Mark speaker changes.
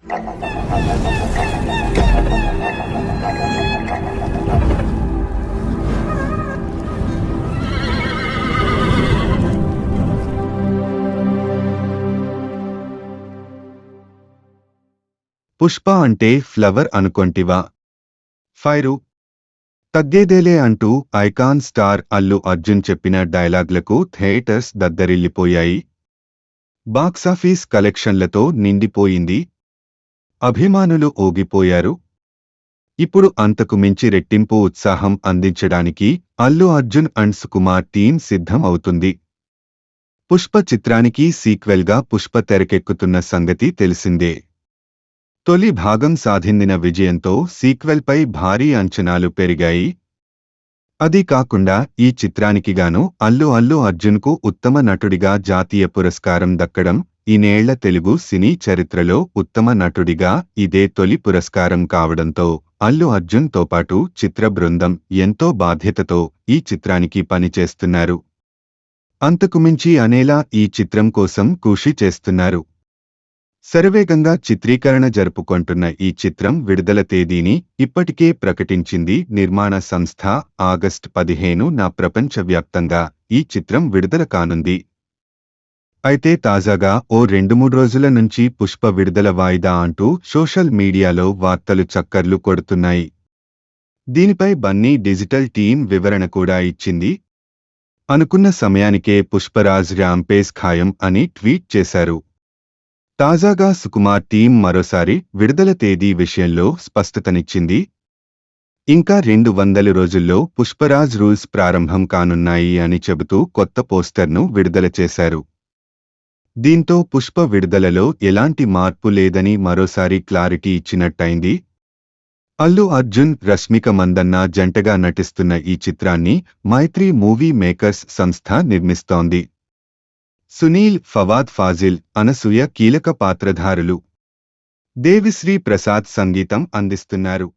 Speaker 1: పుష్ప అంటే flower అనుకొంటివా? Fire తగ్గేదేలే అంటూ ఐకాన్ స్టార్ అల్లు అర్జున్ చెప్పిన డైలాగ్లకు థియేటర్స్ దద్దరిల్లిపోయాయి. బాక్సాఫీస్ కలెక్షన్లతో నిండిపోయింది. అభిమానులు ఊగిపోయారు. ఇప్పుడు అంతకు మించి రెట్టింపు ఉత్సాహం అందించడానికి అల్లు అర్జున్ అండ్ సుకుమార్ టీం సిద్ధం అవుతుంది. పుష్ప చిత్రానికి సీక్వెల్గా పుష్ప తెరకెక్కుతున్న సంగతి తెలిసిందే. తొలి భాగం సాధించిన విజయంతో సీక్వెల్పై భారీ అంచనాలు పెరిగాయి. అదీ కాకుండా ఈ చిత్రానికిగాను అల్లు అర్జున్కు ఉత్తమ నటుడిగా జాతీయ పురస్కారం దక్కడం ఈనేళ్ల తెలుగు సినీ చరిత్రలో ఉత్తమ నటుడిగా ఇదే తొలి పురస్కారం కావడంతో అల్లు అర్జున్తో పాటు చిత్ర బృందం ఎంతో బాధ్యతతో ఈ చిత్రానికి పనిచేస్తున్నారు. అంతకుమించి అనేలా ఈ చిత్రం కోసం కృషి చేస్తున్నారు. శరవేగంగా చిత్రీకరణ జరుపుకొంటున్న ఈ చిత్రం విడుదల తేదీని ఇప్పటికే ప్రకటించింది నిర్మాణ సంస్థ. ఆగస్టు 15న ప్రపంచవ్యాప్తంగా ఈ చిత్రం విడుదల కానుంది. అయితే తాజాగా ఓ 2-3 రోజుల నుంచి పుష్ప విడుదల వాయిదా అంటూ సోషల్ మీడియాలో వార్తలు చక్కర్లు కొడుతున్నాయి. దీనిపై బన్నీ డిజిటల్ టీం వివరణ కూడా ఇచ్చింది. అనుకున్న సమయానికే పుష్పరాజ్ ర్యాంపేజ్ ఖాయం అని ట్వీట్ చేశారు. తాజాగా సుకుమార్ టీం మరోసారి విడుదల తేదీ విషయంలో స్పష్టతనిచ్చింది. ఇంకా 200 రోజుల్లో పుష్పరాజ్ రూల్స్ ప్రారంభం కానున్నాయి అని చెబుతూ కొత్త పోస్టర్ను విడుదల చేశారు. దీంతో పుష్ప విడుదలలో ఎలాంటి మార్పు లేదని మరోసారి క్లారిటీ ఇచ్చినట్టయింది. అల్లు అర్జున్, రష్మిక మందన్న జంటగా నటిస్తున్న ఈ చిత్రాన్ని మైత్రి మూవీ మేకర్స్ సంస్థ నిర్మిస్తోంది. సునీల్, ఫవాద్ ఫాజిల్, అనసూయ కీలక పాత్రధారులు. దేవిశ్రీ ప్రసాద్ సంగీతం అందిస్తున్నారు.